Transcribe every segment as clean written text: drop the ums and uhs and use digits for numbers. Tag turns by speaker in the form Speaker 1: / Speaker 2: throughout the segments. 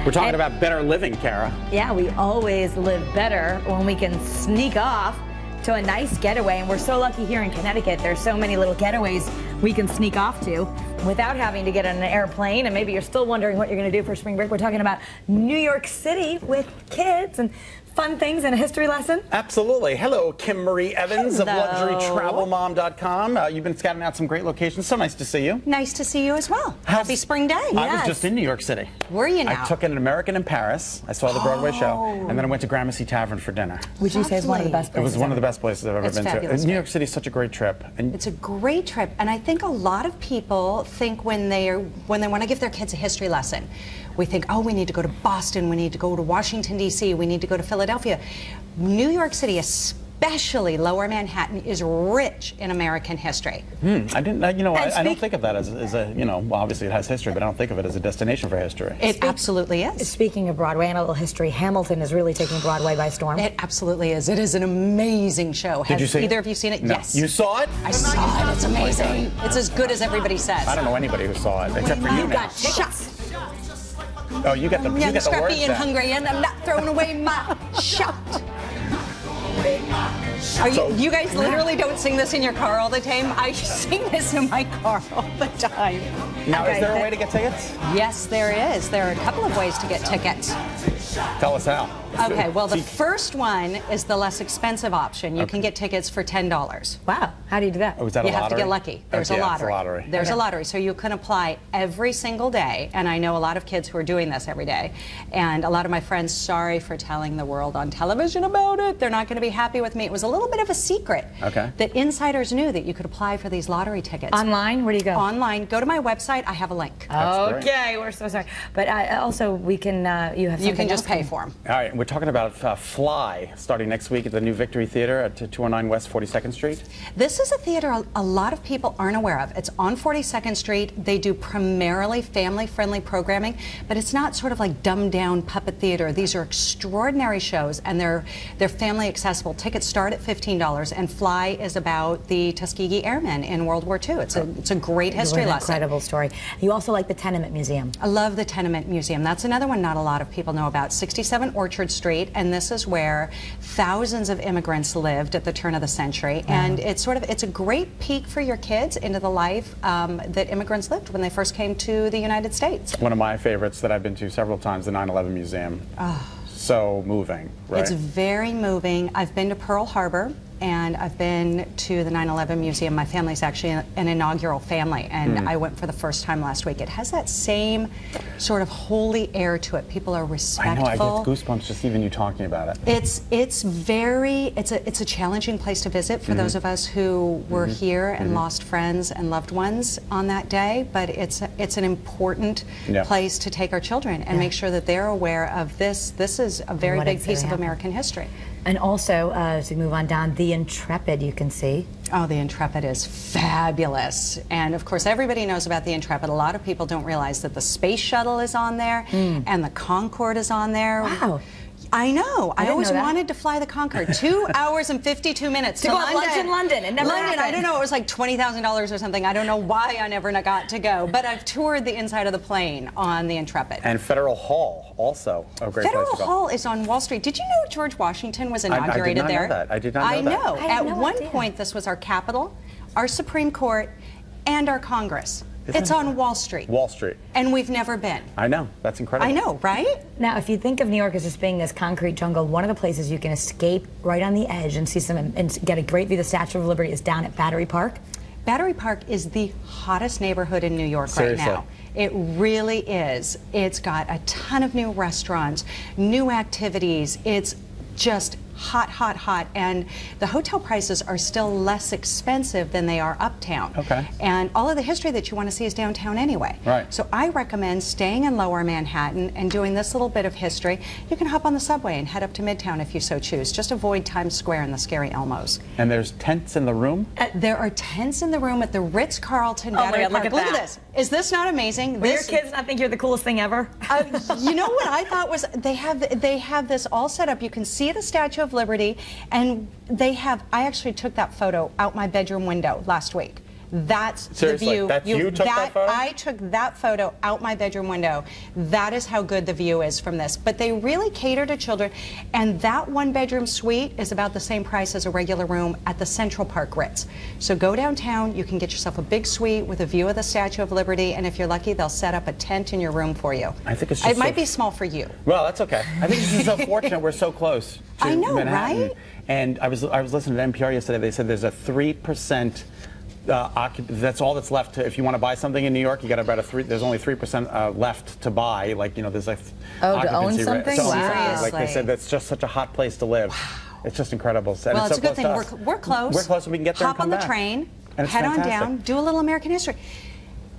Speaker 1: We're talking about better living, Kara.
Speaker 2: Yeah, we always live better when we can sneak off to a nice getaway, and we're so lucky here in Connecticut. There's so many little getaways we can sneak off to without having to get on an airplane. And maybe you're still wondering what you're going to do for spring break. We're talking about New York City with kids and fun things and a history lesson.
Speaker 1: Absolutely. Hello, Kim Marie Evans of LuxuryTravelMom.com. You've been scouting out some great locations. So nice to see you.
Speaker 3: Nice to see you as well. Happy spring day.
Speaker 1: I was just in New York City.
Speaker 3: Were you now?
Speaker 1: I took an American in Paris. I saw the Broadway show, and then I went to Gramercy Tavern for dinner.
Speaker 2: Would you say is one of the best places?
Speaker 1: It was one of the best places I've ever been
Speaker 3: fabulous.
Speaker 1: to. New York City is such a great trip. And
Speaker 3: it's a great trip, and I think a lot of people think when they want to give their kids a history lesson, we think, oh, we need to go to Boston, we need to go to Washington, D.C., we need to go to Philadelphia. New York City, especially Lower Manhattan, is rich in American history.
Speaker 1: I didn't, I don't think of that as a, well, obviously it has history, but I don't think of it as a destination for history.
Speaker 3: It absolutely is.
Speaker 2: Speaking of Broadway and a little history, Hamilton is really taking Broadway by storm.
Speaker 3: It absolutely is. It is an amazing show.
Speaker 1: Did you see it?
Speaker 3: Either of you seen it?
Speaker 1: No.
Speaker 3: Yes.
Speaker 1: You saw it?
Speaker 3: I saw it. It's amazing. It's as good as everybody says.
Speaker 1: I don't know anybody who saw it, except for you now.
Speaker 2: Shots.
Speaker 1: Oh, you got the
Speaker 3: I'm
Speaker 1: words
Speaker 3: scrappy and
Speaker 1: down.
Speaker 3: hungry, and I'm not throwing away my shot. You guys literally don't sing this in your car all the time? I sing this in my car all the time.
Speaker 1: Now, is there a way to get tickets?
Speaker 3: Yes, there is. There are a couple of ways to get tickets.
Speaker 1: Tell us how.
Speaker 3: Okay, well, the first one is the less expensive option. You can get tickets for $10.
Speaker 2: Wow. How do you do that?
Speaker 1: Oh, is that a
Speaker 3: lottery? You have to get lucky. There's a lottery.
Speaker 1: It's a lottery.
Speaker 3: There's a lottery. So you can apply every single day, and I know a lot of kids who are doing this every day. And a lot of my friends, sorry for telling the world on television about it. They're not going to be happy with me. It was a little bit of a secret that insiders knew that you could apply for these lottery tickets.
Speaker 2: Online? Where do you go?
Speaker 3: Online. Go to my website. I have a link.
Speaker 2: Okay, we're so sorry. But also, we can, you have something
Speaker 3: You can just pay for them.
Speaker 1: All right, we're talking about Fly, starting next week at the new Victory Theater at 209 West 42nd Street.
Speaker 3: This is a theater a lot of people aren't aware of. It's on 42nd Street. They do primarily family-friendly programming, but it's not sort of like dumbed-down puppet theater. These are extraordinary shows, and they're family accessible. Tickets start at $15, and Fly is about the Tuskegee Airmen in World War II. It's a great history lesson.
Speaker 2: Incredible story. You also like the Tenement Museum.
Speaker 3: I love the Tenement Museum. That's another one not a lot of people know about. 67 Orchard Street, and this is where thousands of immigrants lived at the turn of the century. And it's a great peek for your kids into the life that immigrants lived when they first came to the United States.
Speaker 1: One of my favorites that I've been to several times, the 9/11 Museum. So moving, right?
Speaker 3: It's very moving. I've been to Pearl Harbor, and I've been to the 9/11 Museum. My family's actually an inaugural family, and I went for the first time last week. It has that same sort of holy air to it. People are respectful.
Speaker 1: I know, I get goosebumps just even you talking about it.
Speaker 3: It's a challenging place to visit for those of us who were here and lost friends and loved ones on that day, but it's an important place to take our children and make sure that they're aware of this. This is a very big piece of American history.
Speaker 2: And also, as we move on down, the Intrepid, you can see.
Speaker 3: Oh, the Intrepid is fabulous. And of course, everybody knows about the Intrepid. A lot of people don't realize that the space shuttle is on there and the Concorde is on there.
Speaker 2: Wow.
Speaker 3: I know. I always wanted to fly the Concorde. 2 hours and 52 minutes to
Speaker 2: London. Lunch in London. It never happened.
Speaker 3: I don't know. It was like $20,000 or something. I don't know why I never got to go. But I've toured the inside of the plane on the Intrepid.
Speaker 1: And Federal Hall, also a great place to go.
Speaker 3: Federal Hall is on Wall Street. Did you know George Washington was inaugurated there?
Speaker 1: I did not know that. I did not know that.
Speaker 3: I know. At one point, this was our Capitol, our Supreme Court, and our Congress. It's on Wall Street.
Speaker 1: Wall Street.
Speaker 3: And we've never been.
Speaker 1: I know. That's incredible.
Speaker 3: I know, right?
Speaker 2: Now, if you think of New York as just being this concrete jungle, one of the places you can escape right on the edge and see and get a great view of the Statue of Liberty is down at Battery Park.
Speaker 3: Battery Park is the hottest neighborhood in New York right now. It really is. It's got a ton of new restaurants, new activities. It's just hot, hot, hot, and the hotel prices are still less expensive than they are uptown.
Speaker 1: Okay.
Speaker 3: And all of the history that you want to see is downtown anyway.
Speaker 1: Right.
Speaker 3: So I recommend staying in Lower Manhattan and doing this little bit of history. You can hop on the subway and head up to Midtown if you so choose. Just avoid Times Square and the scary Elmos.
Speaker 1: And there's tents in the room?
Speaker 3: There are tents in the room at the Ritz-Carlton Battery Park.
Speaker 2: Look at
Speaker 3: this. Is this not amazing?
Speaker 2: Will your kids not think you're the coolest thing ever?
Speaker 3: You know what I thought was they have this all set up. You can see the Statue of Liberty, and they have. I actually took that photo out my bedroom window last week. That's
Speaker 1: Seriously,
Speaker 3: the view.
Speaker 1: that's you took that photo?
Speaker 3: I took that photo out my bedroom window. That is how good the view is from this. But they really cater to children, and that one-bedroom suite is about the same price as a regular room at the Central Park Ritz. So go downtown, you can get yourself a big suite with a view of the Statue of Liberty, and if you're lucky, they'll set up a tent in your room for you.
Speaker 1: I think it's just
Speaker 3: it might be small for you.
Speaker 1: Well, that's okay. I think this is so fortunate we're so close to
Speaker 3: I know,
Speaker 1: Manhattan.
Speaker 3: right?
Speaker 1: And I was listening to NPR yesterday. They said there's a 3%. That's all that's left. If you want to buy something in New York, you got about there's only 3% left to buy. Like, you know, there's like
Speaker 2: to own something.
Speaker 3: Wow.
Speaker 1: Like they said, that's just such a hot place to live. Wow. It's just incredible. And
Speaker 3: Well, it's
Speaker 1: so
Speaker 3: a good thing
Speaker 1: close to us.
Speaker 3: we're close.
Speaker 1: We're close, and we can get there.
Speaker 3: Hop
Speaker 1: and come
Speaker 3: on the
Speaker 1: back.
Speaker 3: train,
Speaker 1: And it's
Speaker 3: head on
Speaker 1: fantastic.
Speaker 3: down, do a little American history.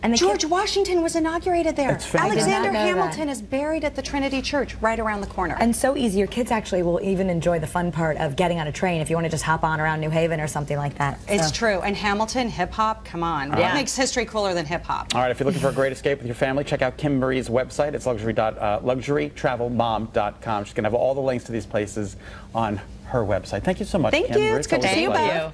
Speaker 2: And
Speaker 3: George Washington was inaugurated there.
Speaker 1: It's fantastic.
Speaker 3: Alexander
Speaker 2: I did not know
Speaker 3: Hamilton is buried at the Trinity Church right around the corner.
Speaker 2: And so easy. Your kids actually will even enjoy the fun part of getting on a train if you want to just hop on around New Haven or something like that.
Speaker 3: It's true. And Hamilton, hip-hop, come on. What makes history cooler than hip-hop?
Speaker 1: All right, if you're looking for a great escape with your family, check out Kim Marie's website. It's luxurytravelmom.com. She's going to have all the links to these places on her website. Thank you so much,
Speaker 3: Thank
Speaker 1: Kim
Speaker 3: you.
Speaker 1: Marie.
Speaker 3: It's good to
Speaker 1: always
Speaker 3: see
Speaker 1: a
Speaker 3: you
Speaker 1: pleasure.
Speaker 3: both.